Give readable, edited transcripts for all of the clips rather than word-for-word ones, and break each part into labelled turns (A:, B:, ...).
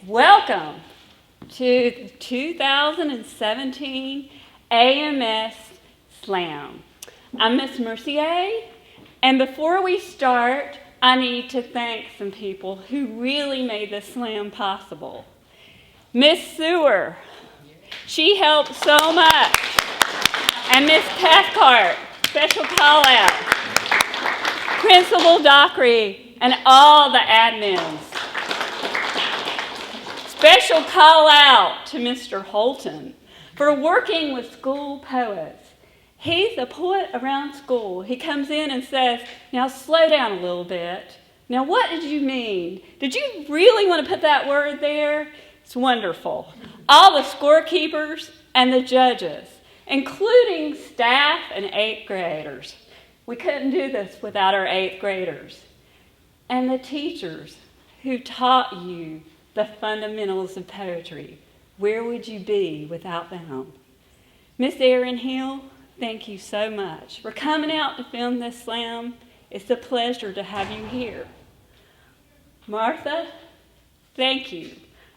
A: Welcome to the 2017 AMS Slam. I'm Miss Mercier, and before we start, I need to thank some people who really made this slam possible. Miss Sewer, she helped so much, and Miss Cathcart, special call out. Principal Dockery, and all the admins. Special call out to Mr. Holton for working with school poets. He's a poet around school. He comes in and says, now slow down a little bit. Now what did you mean? Did you really want to put that word there? It's wonderful. All the scorekeepers and the judges, including staff and 8th graders. We couldn't do this without our 8th graders. And the teachers who taught you the fundamentals of poetry. Where would you be without them? Miss Erin Hill, thank you so much for coming out to film this slam. It's a pleasure to have you here. Martha, thank you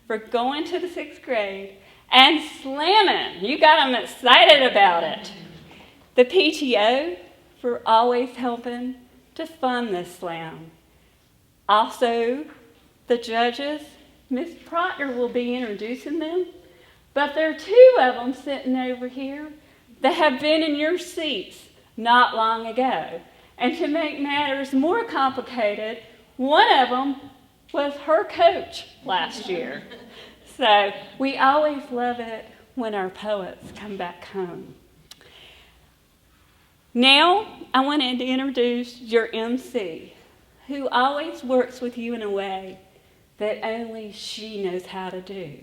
A: for going to the 6th grade and slamming. You got them excited about it. The PTO for always helping to fund this slam. Also, the judges, Miss Proctor will be introducing them, but there are 2 of them sitting over here that have been in your seats not long ago. And to make matters more complicated, one of them was her coach last year. So we always love it when our poets come back home. Now I wanted to introduce your MC, who always works with you in a way that only she knows how to do.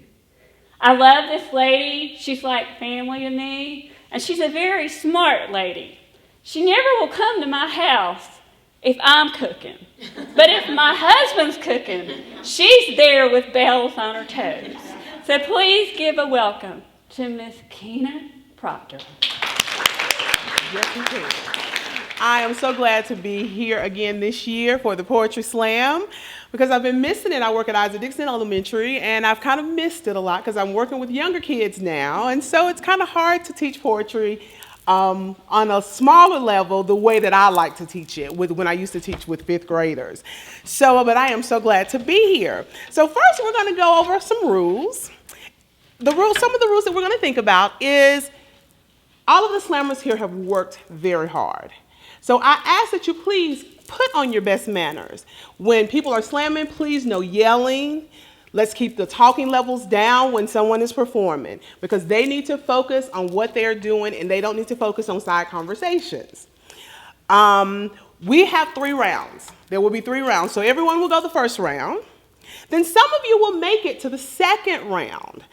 A: I love this lady. She's like family to me, and she's a very smart lady. She never will come to my house if I'm cooking, but if my husband's cooking, she's there with bells on her toes. So please give a welcome to Miss Keena Proctor.
B: Yes, we do. I am so glad to be here again this year for the Poetry Slam because I've been missing it. I work at Isaac Dixon Elementary, and I've kind of missed it a lot because I'm working with younger kids now, and so it's kind of hard to teach poetry on a smaller level the way that I like to teach it when I used to teach with 5th graders. But I am so glad to be here. So first we're going to go over some rules. Some of the rules that we're going to think about is all of the slammers here have worked very hard. So I ask that you please put on your best manners. When people are slamming, please no yelling. Let's keep the talking levels down when someone is performing because they need to focus on what they're doing and they don't need to focus on side conversations. We have 3 rounds. There will be 3 rounds. So everyone will go the first round. Then some of you will make it to the 2nd round.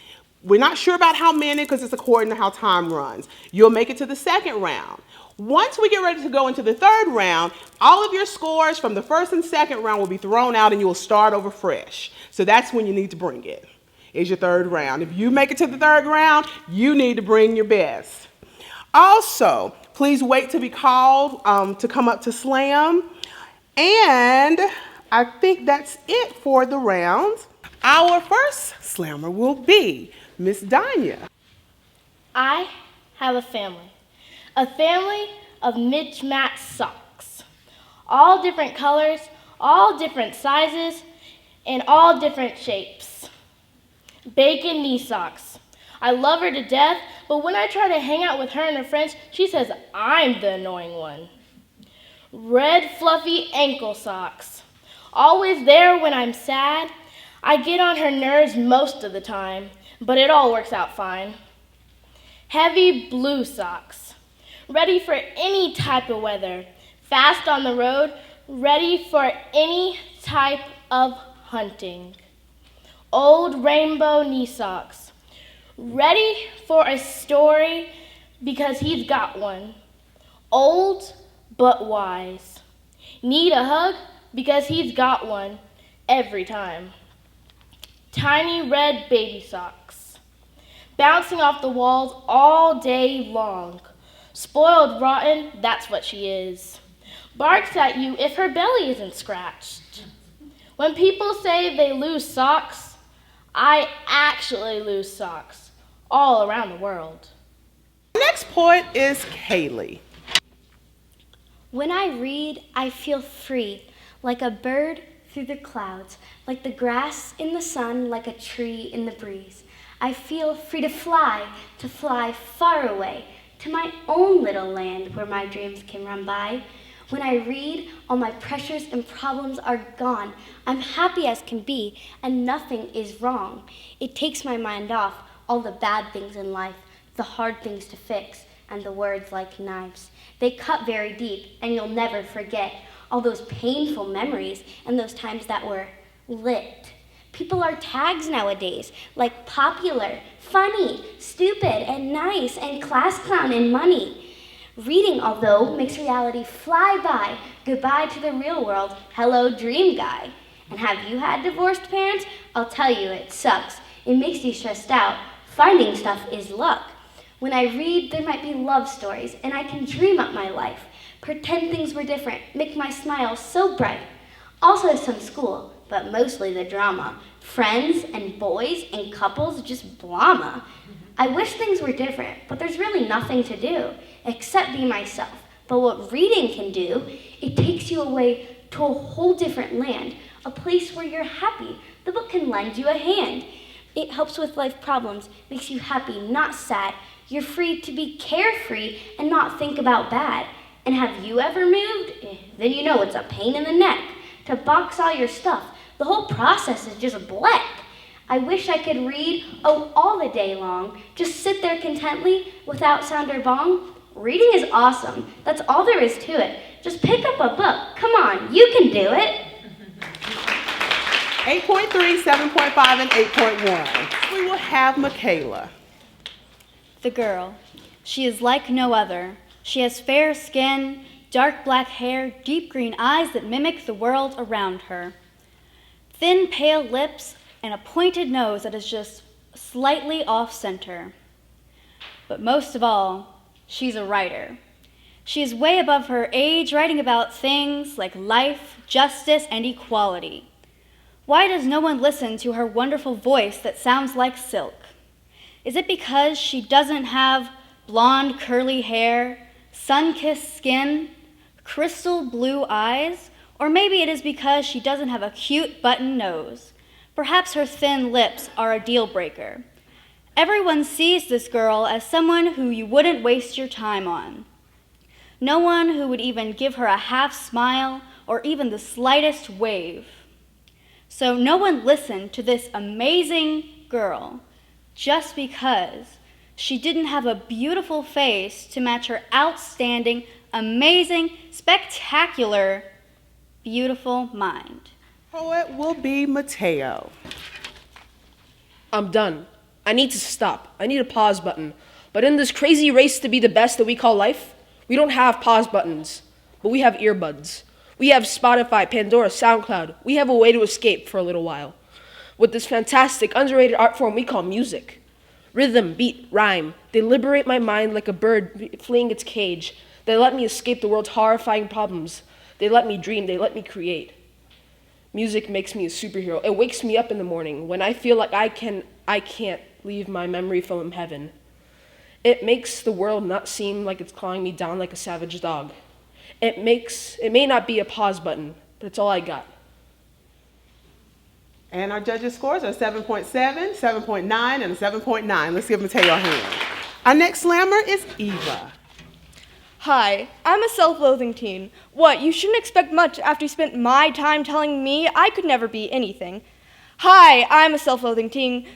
B: We're not sure about how many because it's according to how time runs. You'll make it to the 2nd round. Once we get ready to go into the 3rd round, all of your scores from the 1st and 2nd round will be thrown out and you will start over fresh. So that's when you need to bring it, is your 3rd round. If you make it to the 3rd round, you need to bring your best. Also, please wait to be called to come up to slam. And I think that's it for the rounds. Our first slammer will be Miss Danya.
C: I have a family of mismatched socks, all different colors, all different sizes, and all different shapes. Bacon knee socks. I love her to death, but when I try to hang out with her and her friends, she says I'm the annoying one. Red fluffy ankle socks. Always there when I'm sad. I get on her nerves most of the time, but it all works out fine. Heavy blue socks. Ready for any type of weather. Fast on the road. Ready for any type of hunting. Old rainbow knee socks. Ready for a story because he's got one. Old but wise. Need a hug because he's got one every time. Tiny red baby socks. Bouncing off the walls all day long. Spoiled rotten, that's what she is. Barks at you if her belly isn't scratched. When people say they lose socks, I actually lose socks all around the world.
B: The next poet is Kaylee.
D: When I read, I feel free, like a bird through the clouds, like the grass in the sun, like a tree in the breeze. I feel free to fly far away, to my own little land where my dreams can run by. When I read, all my pressures and problems are gone. I'm happy as can be, and nothing is wrong. It takes my mind off all the bad things in life, the hard things to fix, and the words like knives. They cut very deep, and you'll never forget all those painful memories and those times that were lit. People are tags nowadays, like popular, funny, stupid, and nice, and class clown and money. Reading, although, makes reality fly by. Goodbye to the real world. Hello, dream guy. And have you had divorced parents? I'll tell you, it sucks. It makes you stressed out. Finding stuff is luck. When I read, there might be love stories, and I can dream up my life. Pretend things were different, make my smile so bright. Also some school, but mostly the drama. Friends and boys and couples, just blama. I wish things were different, but there's really nothing to do except be myself. But what reading can do, it takes you away to a whole different land, a place where you're happy. The book can lend you a hand. It helps with life problems, makes you happy, not sad. You're free to be carefree and not think about bad. And have you ever moved? Then you know it's a pain in the neck to box all your stuff. The whole process is just black. I wish I could read, all the day long. Just sit there contently without sound or bong. Reading is awesome. That's all there is to it. Just pick up a book. Come on, you can do it.
B: 8.3, 7.5, and 8.1. We will have Michaela.
E: The girl. She is like no other. She has fair skin, dark black hair, deep green eyes that mimic the world around her. Thin, pale lips, and a pointed nose that is just slightly off-center. But most of all, she's a writer. She is way above her age, writing about things like life, justice, and equality. Why does no one listen to her wonderful voice that sounds like silk? Is it because she doesn't have blonde, curly hair, sun-kissed skin, crystal blue eyes? Or maybe it is because she doesn't have a cute button nose. Perhaps her thin lips are a deal breaker. Everyone sees this girl as someone who you wouldn't waste your time on. No one who would even give her a half smile or even the slightest wave. So no one listened to this amazing girl just because she didn't have a beautiful face to match her outstanding, amazing, spectacular, beautiful mind.
B: Poet will be Mateo.
F: I'm done. I need to stop. I need a pause button. But in this crazy race to be the best that we call life, we don't have pause buttons, but we have earbuds. We have Spotify, Pandora, SoundCloud. We have a way to escape for a little while with this fantastic, underrated art form we call music. Rhythm, beat, rhyme, they liberate my mind like a bird fleeing its cage. They let me escape the world's horrifying problems. They let me dream, they let me create. Music makes me a superhero. It wakes me up in the morning when I feel like I can't leave my memory from heaven. It makes the world not seem like it's clawing me down like a savage dog. It may not be a pause button, but it's all I got.
B: And our judges' scores are 7.7, 7.9, and a 7.9. Let's give Mateo a hand. Our next slammer is Eva.
G: Hi, I'm a self-loathing teen. What, you shouldn't expect much after you spent my time telling me I could never be anything. Hi, I'm a self-loathing teen.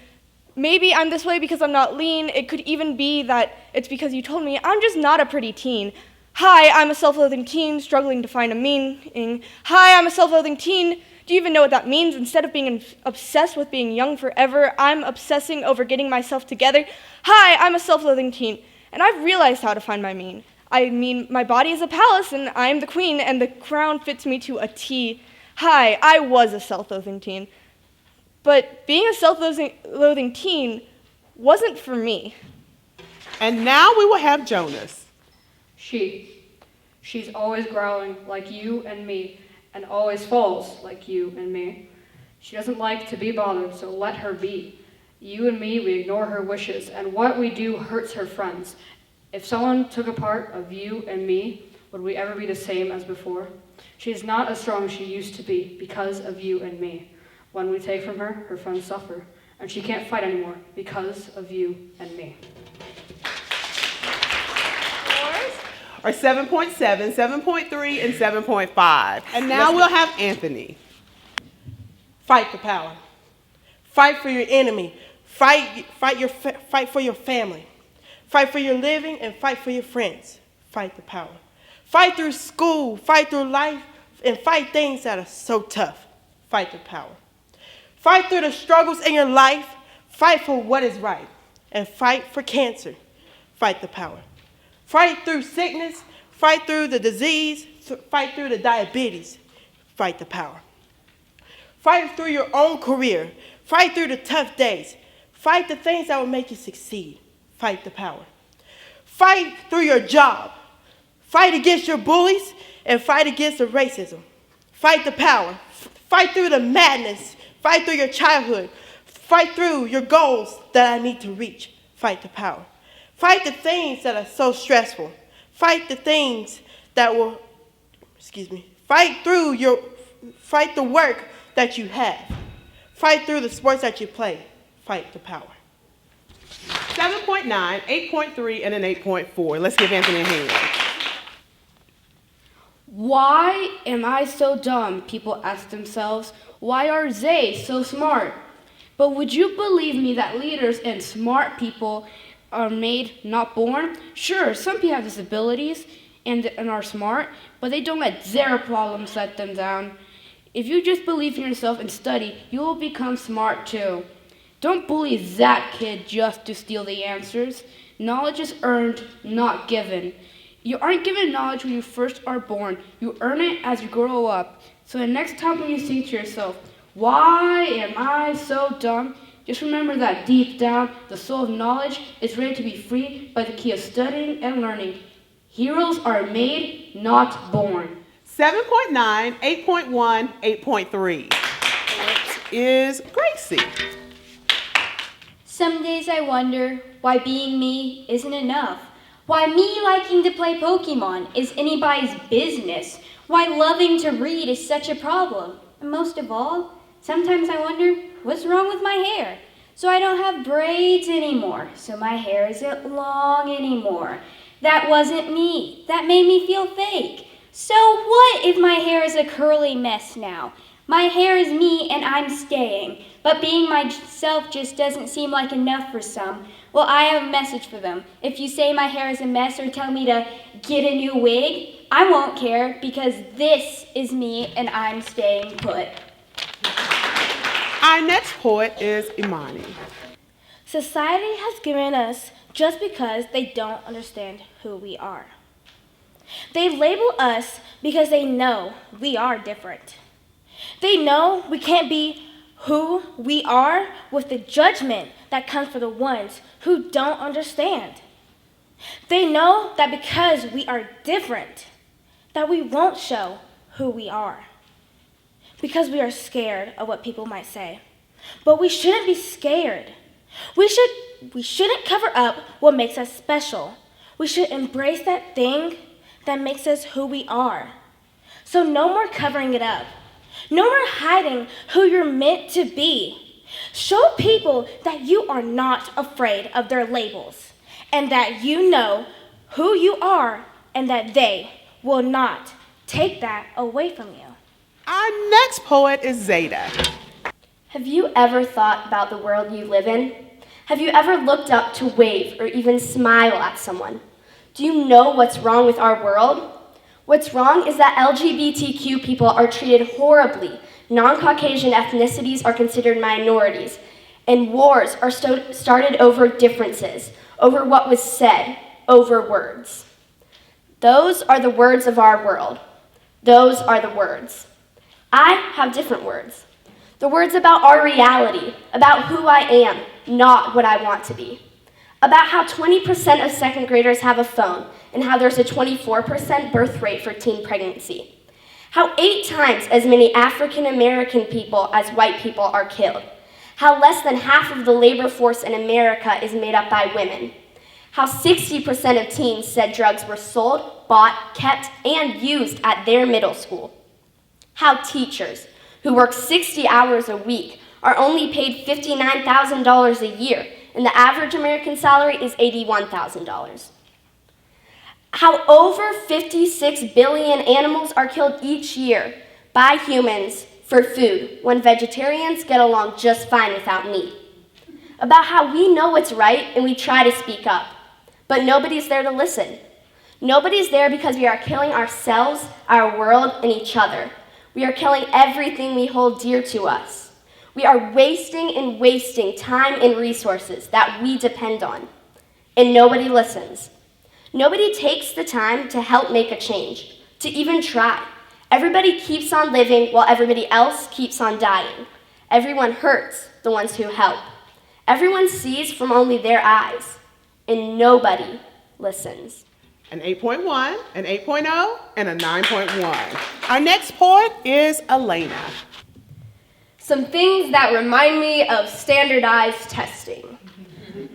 G: Maybe I'm this way because I'm not lean. It could even be that it's because you told me I'm just not a pretty teen. Hi, I'm a self-loathing teen struggling to find a meaning. Hi, I'm a self-loathing teen. Do you even know what that means? Instead of being obsessed with being young forever, I'm obsessing over getting myself together. Hi, I'm a self-loathing teen, and I've realized how to find my mean. I mean, my body is a palace, and I'm the queen, and the crown fits me to a T. Hi, I was a self-loathing teen. But being a self-loathing teen wasn't for me.
B: And now we will have Jonas.
H: She's always growling like you and me, and always falls like you and me. She doesn't like to be bothered, so let her be. You and me, we ignore her wishes, and what we do hurts her friends. If someone took a part of you and me, would we ever be the same as before? She is not as strong as she used to be because of you and me. When we take from her, her friends suffer, and she can't fight anymore because of you and me.
B: Are 7.7, 7.3, and 7.5. And now we'll have Anthony.
I: Fight the power. Fight for your enemy. Fight for your family. Fight for your living and fight for your friends. Fight the power. Fight through school, fight through life, and fight things that are so tough. Fight the power. Fight through the struggles in your life. Fight for what is right. And fight for cancer. Fight the power. Fight through sickness. Fight through the disease. Fight through the diabetes. Fight the power. Fight through your own career. Fight through the tough days. Fight the things that will make you succeed. Fight the power. Fight through your job. Fight against your bullies and fight against the racism. Fight the power. Fight through the madness. Fight through your childhood. Fight through your goals that I need to reach. Fight the power. Fight the things that are so stressful. Fight the things that will, fight the work that you have. Fight through the sports that you play. Fight the power.
B: 7.9, 8.3, and an 8.4. Let's give Anthony a hand.
J: Why am I so dumb? People ask themselves. Why are they so smart? But would you believe me that leaders and smart people are made, not born? Sure, some people have disabilities and are smart, but they don't let their problems let them down. If you just believe in yourself and study, you will become smart too. Don't bully that kid just to steal the answers. Knowledge is earned, not given. You aren't given knowledge when you first are born. You earn it as you grow up. So the next time when you say to yourself, why am I so dumb? Just remember that deep down, the soul of knowledge is ready to be free by the key of studying and learning. Heroes are made, not born.
B: 7.9, 8.1, 8.3. It is Gracie.
D: Some days I wonder why being me isn't enough. Why me liking to play Pokemon is anybody's business. Why loving to read is such a problem. And most of all, sometimes I wonder what's wrong with my hair. So I don't have braids anymore. So my hair isn't long anymore. That wasn't me. That made me feel fake. So what if my hair is a curly mess now? My hair is me and I'm staying. But being myself just doesn't seem like enough for some. Well, I have a message for them. If you say my hair is a mess or tell me to get a new wig, I won't care because this is me and I'm staying put.
B: Our next poet is Imani.
C: Society has given us just because they don't understand who we are. They label us because they know we are different. They know we can't be who we are with the judgment that comes for the ones who don't understand. They know that because we are different, that we won't show who we are. Because we are scared of what people might say. But we shouldn't be scared. We shouldn't cover up what makes us special. We should embrace that thing that makes us who we are. So no more covering it up. No more hiding who you're meant to be. Show people that you are not afraid of their labels and that you know who you are and that they will not take that away from you.
B: Our next poet is Zeta.
K: Have you ever thought about the world you live in? Have you ever looked up to wave or even smile at someone? Do you know what's wrong with our world? What's wrong is that LGBTQ people are treated horribly, non-Caucasian ethnicities are considered minorities, and wars are started over differences, over what was said, over words. Those are the words of our world. Those are the words. I have different words. The words about our reality, about who I am, not what I want to be. About how 20% of second graders have a phone and how there's a 24% birth rate for teen pregnancy. How 8 times as many African American people as white people are killed. How less than half of the labor force in America is made up by women. How 60% of teens said drugs were sold, bought, kept, and used at their middle school. How teachers, who work 60 hours a week, are only paid $59,000 a year, and the average American salary is $81,000. How over 56 billion animals are killed each year by humans for food when vegetarians get along just fine without meat. About how we know what's right and we try to speak up, but nobody's there to listen. Nobody's there because we are killing ourselves, our world, and each other. We are killing everything we hold dear to us. We are wasting and wasting time and resources that we depend on, and nobody listens. Nobody takes the time to help make a change, to even try. Everybody keeps on living while everybody else keeps on dying. Everyone hurts the ones who help. Everyone sees from only their eyes, and nobody listens.
B: An 8.1, an 8.0, and a 9.1. Our next poet is Elena.
L: Some things that remind me of standardized testing.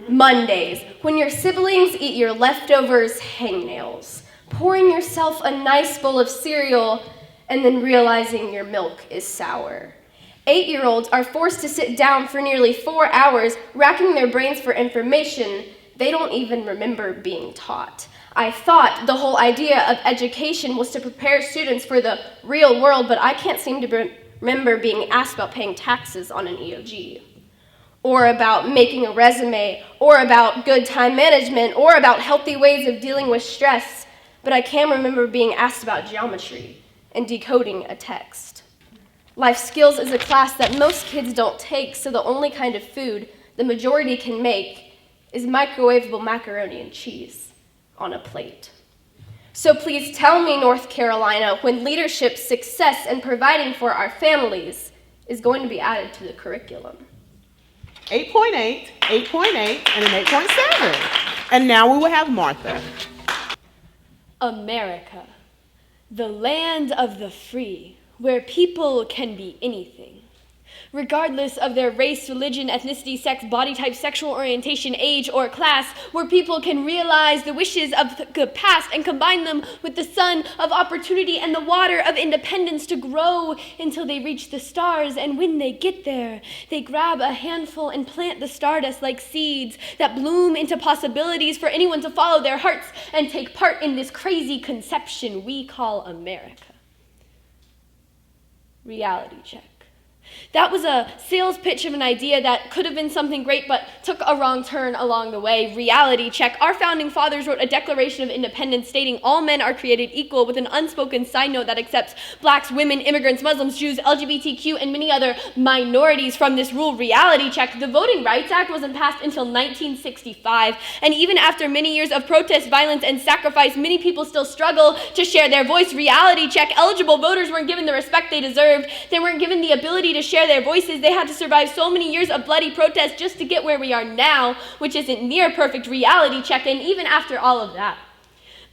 L: Mondays, when your siblings eat your leftovers hangnails, pouring yourself a nice bowl of cereal, and then realizing your milk is sour. 8-year-olds are forced to sit down for nearly 4 hours, racking their brains for information they don't even remember being taught. I thought the whole idea of education was to prepare students for the real world, but I can't seem to remember being asked about paying taxes on an EOG, or about making a resume, or about good time management, or about healthy ways of dealing with stress, but I can remember being asked about geometry and decoding a text. Life skills is a class that most kids don't take, so the only kind of food the majority can make is microwavable macaroni and cheese on a plate. So please tell me, North Carolina, when leadership, success, and providing for our families is going to be added to the curriculum.
B: 8.8, 8.8, and an 8.7. And now we will have Martha.
M: America, the land of the free, where people can be anything, regardless of their race, religion, ethnicity, sex, body type, sexual orientation, age, or class, where people can realize the wishes of the past and combine them with the sun of opportunity and the water of independence to grow until they reach the stars. And when they get there, they grab a handful and plant the stardust like seeds that bloom into possibilities for anyone to follow their hearts and take part in this crazy conception we call America. Reality check. That was a sales pitch of an idea that could have been something great but took a wrong turn along the way. Reality check. Our founding fathers wrote a Declaration of Independence stating all men are created equal, with an unspoken side note that accepts blacks, women, immigrants, Muslims, Jews, LGBTQ, and many other minorities from this rule. Reality check. The Voting Rights Act wasn't passed until 1965, and even after many years of protest, violence, and sacrifice, many people still struggle to share their voice. Reality check. Eligible voters weren't given the respect they deserved. They weren't given the ability to share their voices. They had to survive so many years of bloody protest just to get where we are now, which isn't near perfect. Reality check. And even after all of that,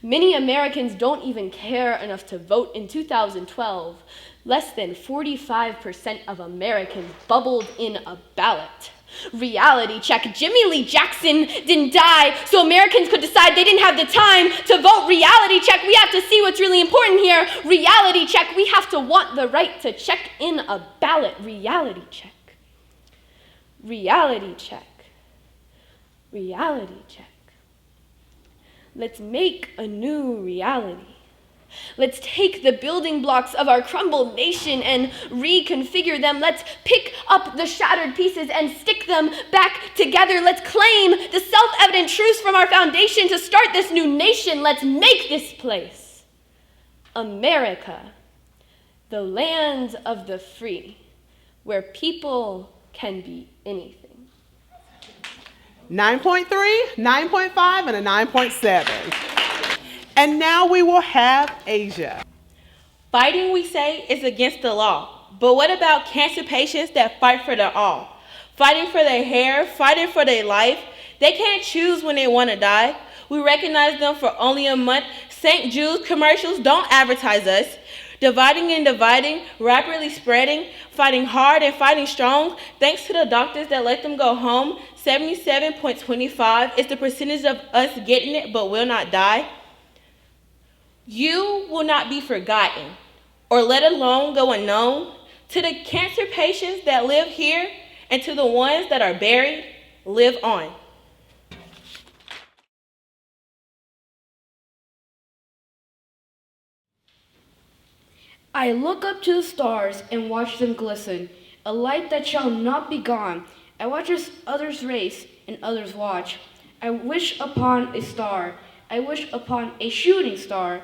M: many Americans don't even care enough to vote. In 2012, less than 45% of Americans bubbled in a ballot. Reality check. Jimmy Lee Jackson didn't die so Americans could decide they didn't have the time to vote. Reality check. We have to see what's really important here. Reality check. We have to want the right to check in a ballot. Reality check. Reality check. Reality check. Let's make a new reality. Let's take the building blocks of our crumbled nation and reconfigure them. Let's pick up the shattered pieces and stick them back together. Let's claim the self-evident truths from our foundation to start this new nation. Let's make this place America, the land of the free, where people can be anything.
B: 9.3, 9.5, and a 9.7. And now we will have Asia.
N: Fighting, we say, is against the law. But what about cancer patients that fight for their all? Fighting for their hair, fighting for their life. They can't choose when they want to die. We recognize them for only a month. St. Jude's commercials don't advertise us. Dividing and dividing, rapidly spreading, fighting hard and fighting strong. Thanks to the doctors that let them go home, 77.25 is the percentage of us getting it but will not die. You will not be forgotten or let alone go unknown. To the cancer patients that live here and to the ones that are buried, live on.
J: I look up to the stars and watch them glisten, a light that shall not be gone. I watch as others race and others watch. I wish upon a star. I wish upon a shooting star.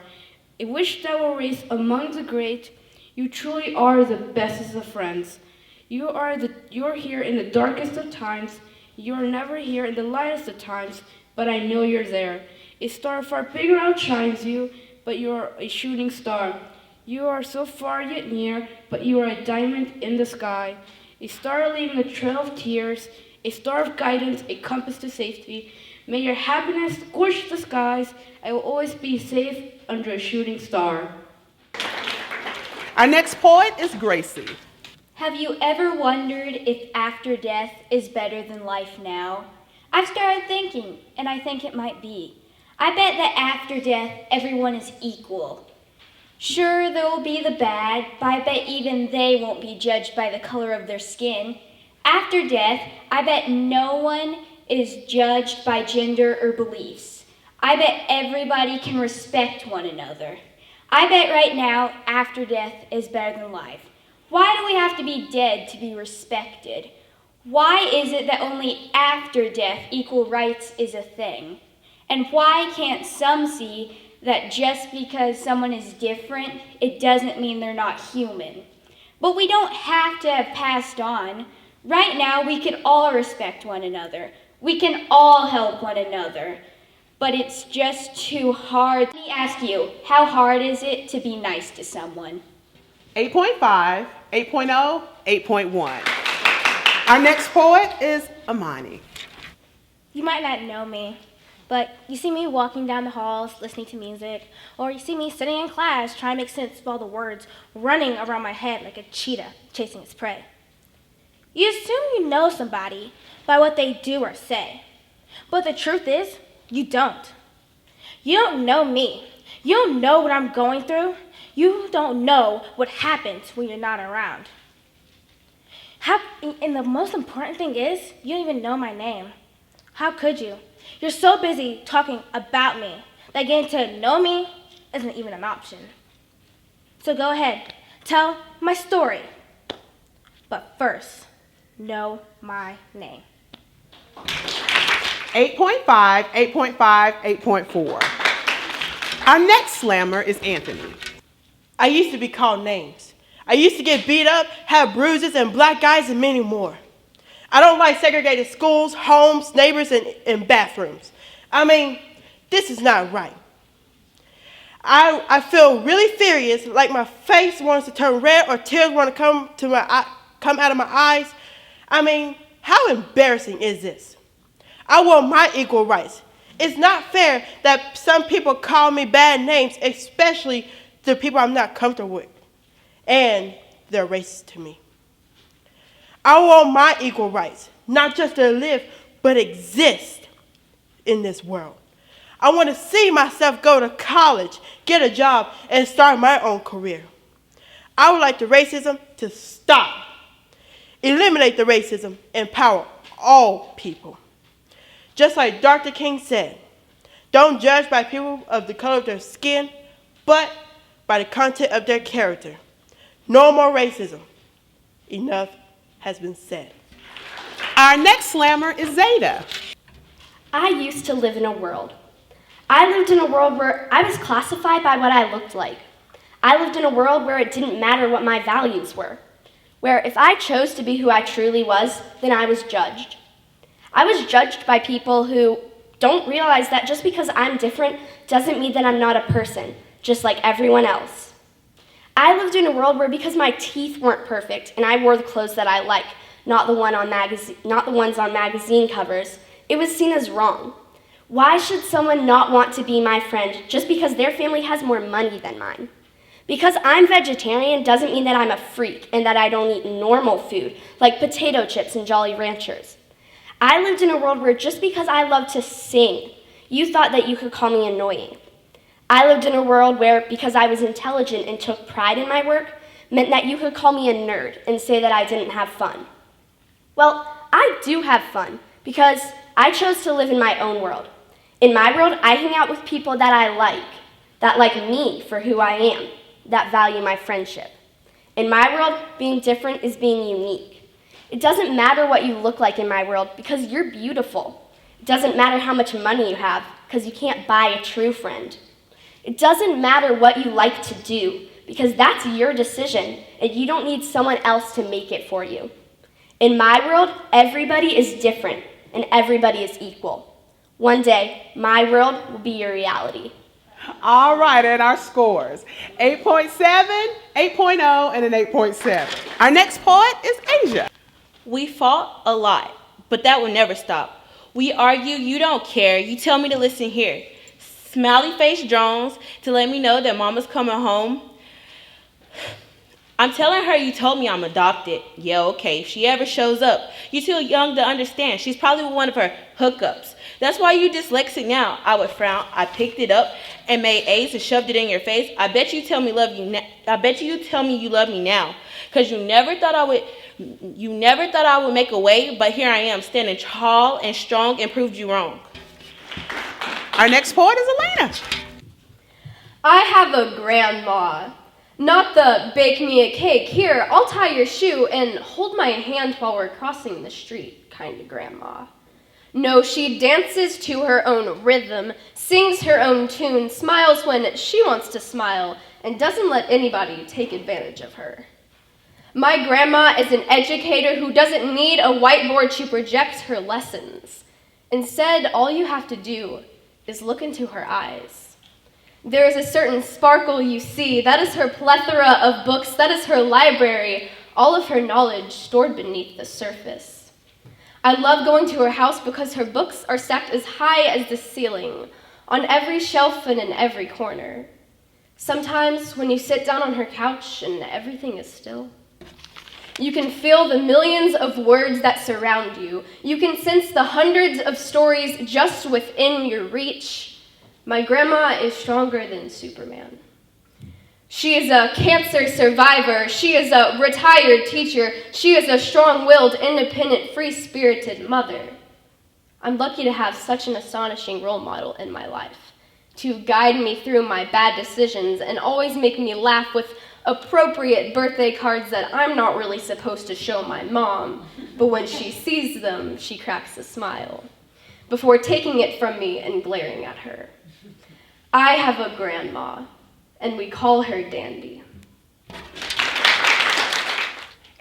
J: A wish that will race among the great. You truly are the bestest of friends. You're here in the darkest of times. You're never here in the lightest of times, but I know you're there. A star far bigger outshines you, but you're a shooting star. You are so far yet near, but you are a diamond in the sky. A star leaving a trail of tears, a star of guidance, a compass to safety. May your happiness scorch the skies. I will always be safe under a shooting star.
B: Our next poet is Gracie.
D: Have you ever wondered if after death is better than life now? I've started thinking, and I think it might be. I bet that after death, everyone is equal. Sure, there will be the bad, but I bet even they won't be judged by the color of their skin. After death, I bet no one is judged by gender or beliefs. I bet everybody can respect one another. I bet right now, after death is better than life. Why do we have to be dead to be respected? Why is it that only after death equal rights is a thing? And why can't some see that just because someone is different, it doesn't mean they're not human? But we don't have to have passed on. Right now, we can all respect one another. We can all help one another. But it's just too hard. Let me ask you, how hard is it to be nice to someone?
B: 8.5, 8.0, 8.1. Our next poet is Amani.
C: You might not know me, but you see me walking down the halls listening to music, or you see me sitting in class trying to make sense of all the words running around my head like a cheetah chasing its prey. You assume you know somebody by what they do or say, but the truth is, you don't. You don't know me. You don't know what I'm going through. You don't know what happens when you're not around. And the most important thing is, you don't even know my name. How could you? You're so busy talking about me that getting to know me isn't even an option. So go ahead, tell my story. But first, know my name.
B: 8.5, 8.5, 8.4. Our next slammer is Anthony.
I: I used to be called names. I used to get beat up, have bruises, and black eyes, and many more. I don't like segregated schools, homes, neighbors, and bathrooms. I mean, this is not right. I feel really furious, like my face wants to turn red or tears want to come out of my eyes. I mean, how embarrassing is this? I want my equal rights. It's not fair that some people call me bad names, especially the people I'm not comfortable with, and they're racist to me. I want my equal rights, not just to live, but exist in this world. I want to see myself go to college, get a job, and start my own career. I would like the racism to stop. Eliminate the racism, empower all people. Just like Dr. King said, don't judge by people of the color of their skin, but by the content of their character. No more racism. Enough has been said.
B: Our next slammer is Zeta.
K: I used to live in a world. I lived in a world where I was classified by what I looked like. I lived in a world where it didn't matter what my values were, where if I chose to be who I truly was, then I was judged. I was judged by people who don't realize that just because I'm different doesn't mean that I'm not a person, just like everyone else. I lived in a world where because my teeth weren't perfect and I wore the clothes that I like, not the ones on magazine covers, it was seen as wrong. Why should someone not want to be my friend just because their family has more money than mine? Because I'm vegetarian doesn't mean that I'm a freak and that I don't eat normal food, like potato chips and Jolly Ranchers. I lived in a world where just because I love to sing, you thought that you could call me annoying. I lived in a world where, because I was intelligent and took pride in my work, meant that you could call me a nerd and say that I didn't have fun. Well, I do have fun, because I chose to live in my own world. In my world, I hang out with people that like me for who I am, that value my friendship. In my world, being different is being unique. It doesn't matter what you look like in my world, because you're beautiful. It doesn't matter how much money you have, because you can't buy a true friend. It doesn't matter what you like to do, because that's your decision, and you don't need someone else to make it for you. In my world, everybody is different, and everybody is equal. One day, my world will be your reality.
B: All right, and our scores, 8.7, 8.0, and an 8.7. Our next poet is Asia.
N: We fought a lot, but that will never stop. We argue, you don't care, you tell me to listen here. Smiley face drones to let me know that mama's coming home. I'm telling her you told me I'm adopted. Yeah, okay, if she ever shows up. You're too young to understand. She's probably one of her hookups. That's why you dyslexic now. I would frown. I picked it up and made A's and shoved it in your face. I bet you tell me you love me now. Cause you never thought I would make a way, but here I am, standing tall and strong and proved you wrong.
B: Our next poet is Elena.
L: I have a grandma. Not the bake me a cake, here, I'll tie your shoe and hold my hand while we're crossing the street kind of grandma. No, she dances to her own rhythm, sings her own tune, smiles when she wants to smile, and doesn't let anybody take advantage of her. My grandma is an educator who doesn't need a whiteboard to project her lessons. Instead, all you have to do is look into her eyes. There is a certain sparkle you see. That is her plethora of books. That is her library. All of her knowledge stored beneath the surface. I love going to her house because her books are stacked as high as the ceiling, on every shelf and in every corner. Sometimes when you sit down on her couch and everything is still, you can feel the millions of words that surround you. You can sense the hundreds of stories just within your reach. My grandma is stronger than Superman. She is a cancer survivor. She is a retired teacher. She is a strong-willed, independent, free-spirited mother. I'm lucky to have such an astonishing role model in my life, to guide me through my bad decisions and always make me laugh with appropriate birthday cards that I'm not really supposed to show my mom, but when she sees them, she cracks a smile, before taking it from me and glaring at her. I have a grandma, and we call her Dandy.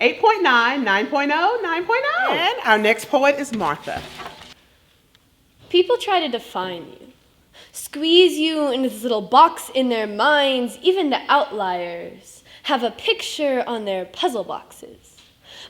B: 8.9, 9.0, 9.0. And our next poet is Martha.
M: People try to define you, squeeze you into this little box in their minds. Even the outliers have a picture on their puzzle boxes.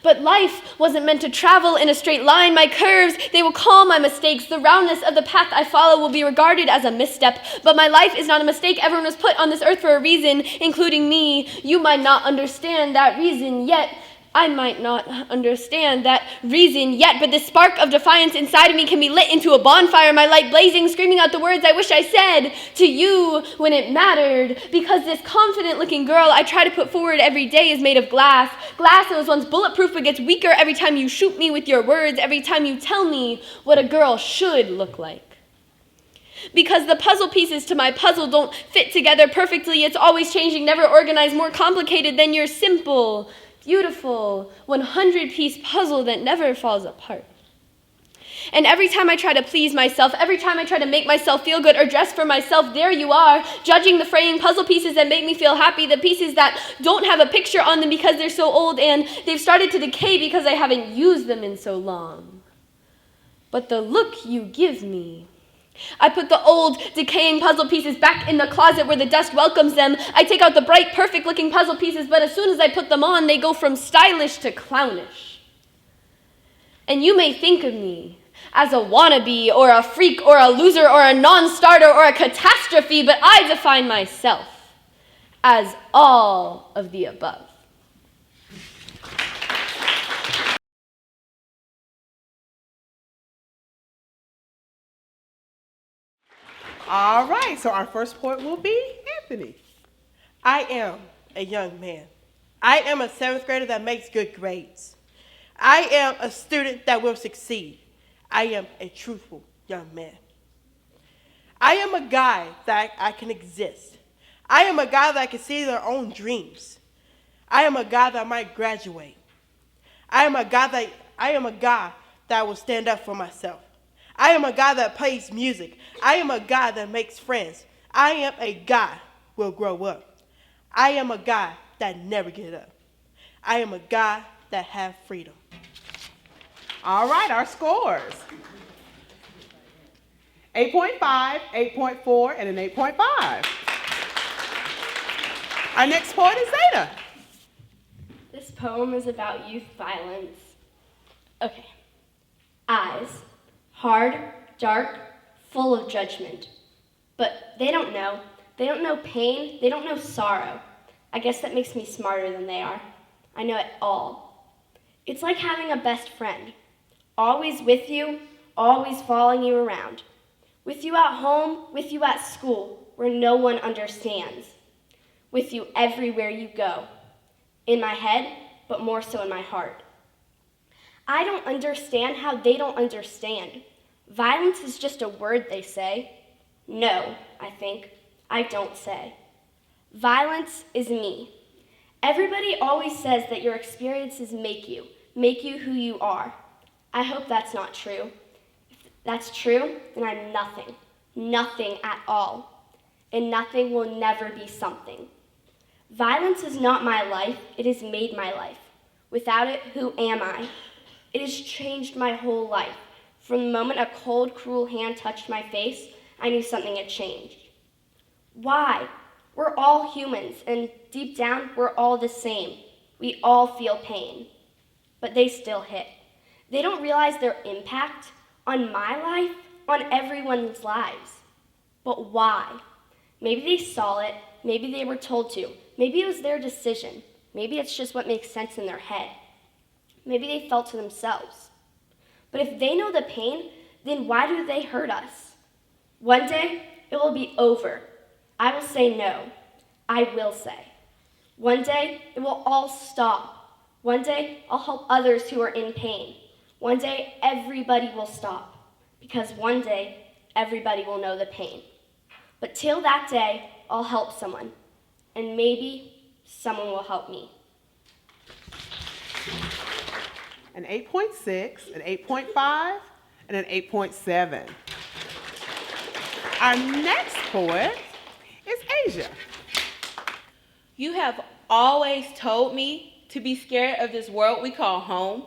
M: But life wasn't meant to travel in a straight line. My curves, they will call my mistakes. The roundness of the path I follow will be regarded as a misstep. But my life is not a mistake. Everyone was put on this earth for a reason, including me. You might not understand that reason yet. I might not understand that reason yet, but this spark of defiance inside of me can be lit into a bonfire, my light blazing, screaming out the words I wish I said to you when it mattered. Because this confident-looking girl I try to put forward every day is made of glass. Glass that was once bulletproof but gets weaker every time you shoot me with your words, every time you tell me what a girl should look like. Because the puzzle pieces to my puzzle don't fit together perfectly. It's always changing, never organized, more complicated than your simple, beautiful, 100-piece puzzle that never falls apart. And every time I try to please myself, every time I try to make myself feel good or dress for myself, there you are, judging the fraying puzzle pieces that make me feel happy, the pieces that don't have a picture on them because they're so old and they've started to decay because I haven't used them in so long. But the look you give me, I put the old, decaying puzzle pieces back in the closet where the dust welcomes them. I take out the bright, perfect-looking puzzle pieces, but as soon as I put them on, they go from stylish to clownish. And you may think of me as a wannabe, or a freak, or a loser, or a non-starter, or a catastrophe, but I define myself as all of the above.
B: All right, so our first poet will be Anthony.
I: I am a young man. I am a 7th grader that makes good grades. I am a student that will succeed. I am a truthful young man. I am a guy that I can exist. I am a guy that can see their own dreams. I am a guy that might graduate. I am a guy that will stand up for myself. I am a guy that plays music. I am a guy that makes friends. I am a guy who will grow up. I am a guy that never get up. I am a guy that have freedom.
B: All right, our scores. 8.5, 8.4, and an 8.5. Our next poet is Zeta.
K: This poem is about youth violence. Okay. Eyes. Hard, dark, full of judgment. But they don't know. They don't know pain. They don't know sorrow. I guess that makes me smarter than they are. I know it all. It's like having a best friend. Always with you, always following you around. With you at home, with you at school, where no one understands. With you everywhere you go. In my head, but more so in my heart. I don't understand how they don't understand. Violence is just a word, they say. No, I think. I don't say. Violence is me. Everybody always says that your experiences make you who you are. I hope that's not true. If that's true, then I'm nothing. Nothing at all. And nothing will never be something. Violence is not my life, it has made my life. Without it, who am I? It has changed my whole life. From the moment a cold, cruel hand touched my face, I knew something had changed. Why? We're all humans, and deep down, we're all the same. We all feel pain. But they still hit. They don't realize their impact on my life, on everyone's lives. But why? Maybe they saw it, maybe they were told to, maybe it was their decision, maybe it's just what makes sense in their head. Maybe they felt to themselves. But if they know the pain, then why do they hurt us? One day, it will be over. I will say no. I will say. One day, it will all stop. One day, I'll help others who are in pain. One day, everybody will stop. Because one day, everybody will know the pain. But till that day, I'll help someone. And maybe someone will help me.
B: An 8.6, an 8.5, and an 8.7. Our next poet is Asia.
N: You have always told me to be scared of this world we call home.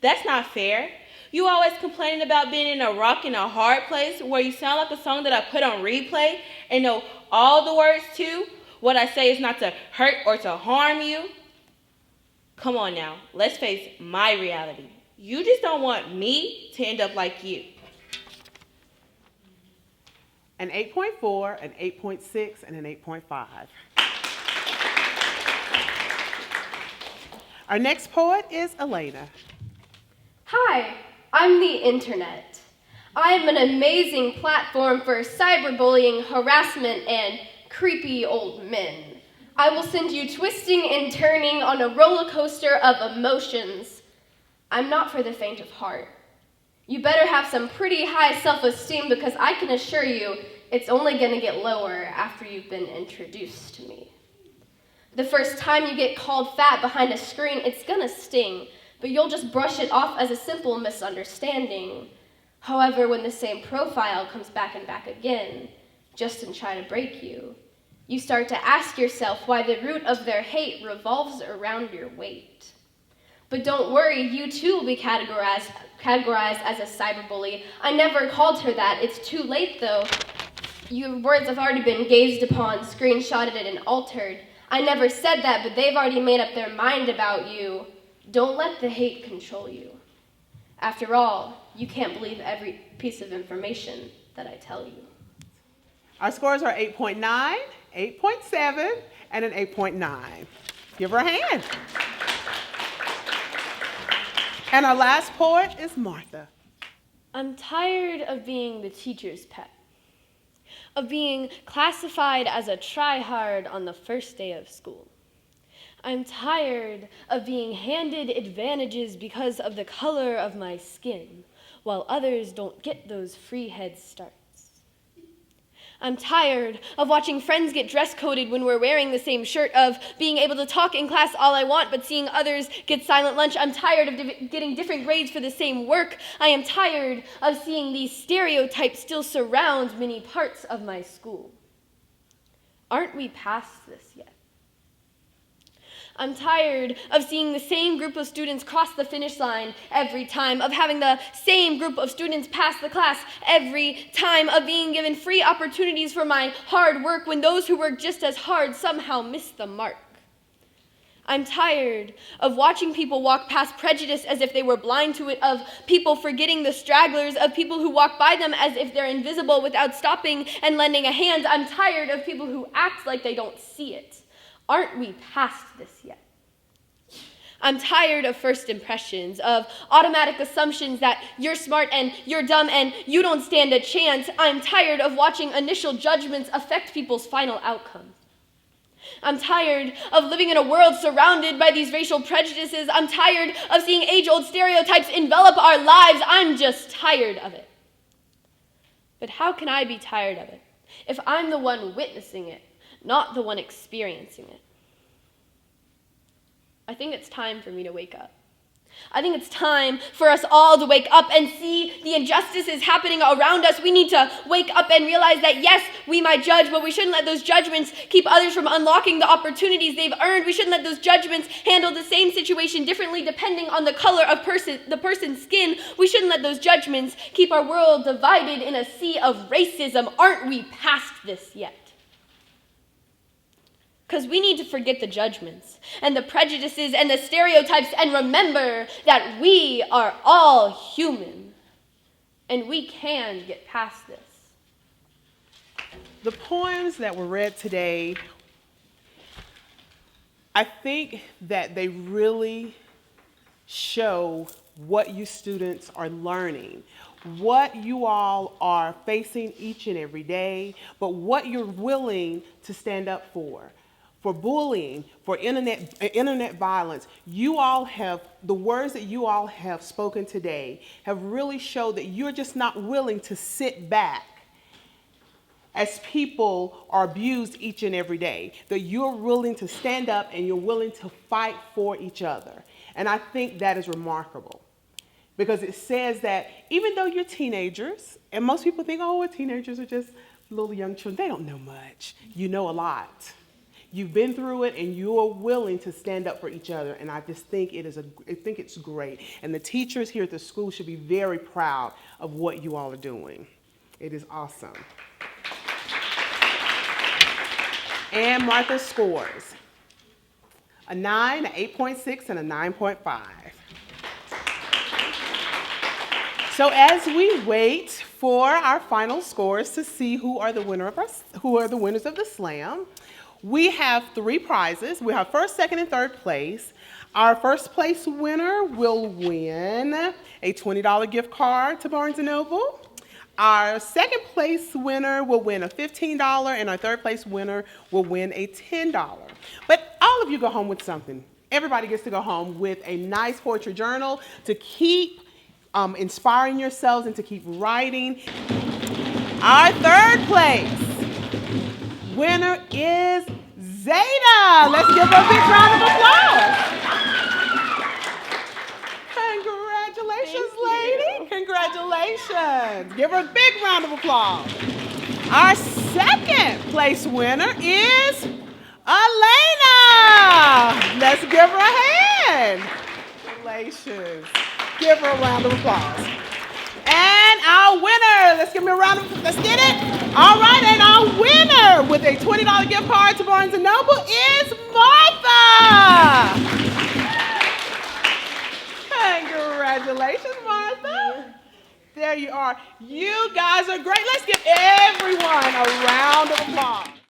N: That's not fair. You always complaining about being in a rock and a hard place where you sound like a song that I put on replay and know all the words to. What I say is not to hurt or to harm you. Come on now, let's face my reality. You just don't want me to end up like you.
B: An 8.4, an 8.6, and an 8.5. Our next poet is Elena.
L: Hi, I'm the internet. I am an amazing platform for cyberbullying, harassment, and creepy old men. I will send you twisting and turning on a roller coaster of emotions. I'm not for the faint of heart. You better have some pretty high self-esteem because I can assure you it's only going to get lower after you've been introduced to me. The first time you get called fat behind a screen, it's going to sting, but you'll just brush it off as a simple misunderstanding. However, when the same profile comes back and back again, just to try to break you, you start to ask yourself why the root of their hate revolves around your weight. But don't worry, you too will be categorized as a cyberbully. I never called her that. It's too late, though. Your words have already been gazed upon, screenshotted, and altered. I never said that, but they've already made up their mind about you. Don't let the hate control you. After all, you can't believe every piece of information that I tell you.
B: Our scores are 8.9, 8.7, and an 8.9. Give her a hand. And our last poet is Martha.
M: I'm tired of being the teacher's pet, of being classified as a try-hard on the first day of school. I'm tired of being handed advantages because of the color of my skin, while others don't get those free head starts. I'm tired of watching friends get dress-coded when we're wearing the same shirt, of being able to talk in class all I want but seeing others get silent lunch. I'm tired of getting different grades for the same work. I am tired of seeing these stereotypes still surround many parts of my school. Aren't we past this yet? I'm tired of seeing the same group of students cross the finish line every time, of having the same group of students pass the class every time, of being given free opportunities for my hard work when those who work just as hard somehow miss the mark. I'm tired of watching people walk past prejudice as if they were blind to it, of people forgetting the stragglers, of people who walk by them as if they're invisible without stopping and lending a hand. I'm tired of people who act like they don't see it. Aren't we past this yet? I'm tired of first impressions, of automatic assumptions that you're smart and you're dumb and you don't stand a chance. I'm tired of watching initial judgments affect people's final outcomes. I'm tired of living in a world surrounded by these racial prejudices. I'm tired of seeing age-old stereotypes envelop our lives. I'm just tired of it. But how can I be tired of it if I'm the one witnessing it, not the one experiencing it? I think it's time for me to wake up. I think it's time for us all to wake up and see the injustices happening around us. We need to wake up and realize that, yes, we might judge, but we shouldn't let those judgments keep others from unlocking the opportunities they've earned. We shouldn't let those judgments handle the same situation differently depending on the color of the person's skin. We shouldn't let those judgments keep our world divided in a sea of racism. Aren't we past this yet? Because we need to forget the judgments and the prejudices and the stereotypes and remember that we are all human and we can get past this.
B: The poems that were read today, I think that they really show what you students are learning, what you all are facing each and every day, but what you're willing to stand up for bullying, for internet violence. You all have, the words that you all have spoken today have really showed that you're just not willing to sit back as people are abused each and every day, that you're willing to stand up and you're willing to fight for each other. And I think that is remarkable because it says that even though you're teenagers, and most people think, oh, teenagers are just little young children, they don't know much. You know a lot. You've been through it, and you are willing to stand up for each other, and I just think I think it's great. And the teachers here at the school should be very proud of what you all are doing. It is awesome. And Martha's scores: a 9, an 8.6, and a 9.5. So as we wait for our final scores to see who are the winners of the slam, we have 3 prizes. We have first, second, and third place. Our first place winner will win a $20 gift card to Barnes & Noble. Our second place winner will win a $15, and our third place winner will win a $10. But all of you go home with something. Everybody gets to go home with a nice poetry journal to keep inspiring yourselves and to keep writing. Our third place winner is Zeta. Let's give her a big round of applause. Congratulations, lady. Congratulations. Give her a big round of applause. Our second place winner is Elena. Let's give her a hand. Congratulations. Give her a round of applause. And our winner, let's give me a round of applause. Let's get it. All right, and our winner with a $20 gift card to Barnes & Noble is Martha. Congratulations, Martha. There you are. You guys are great. Let's give everyone a round of applause.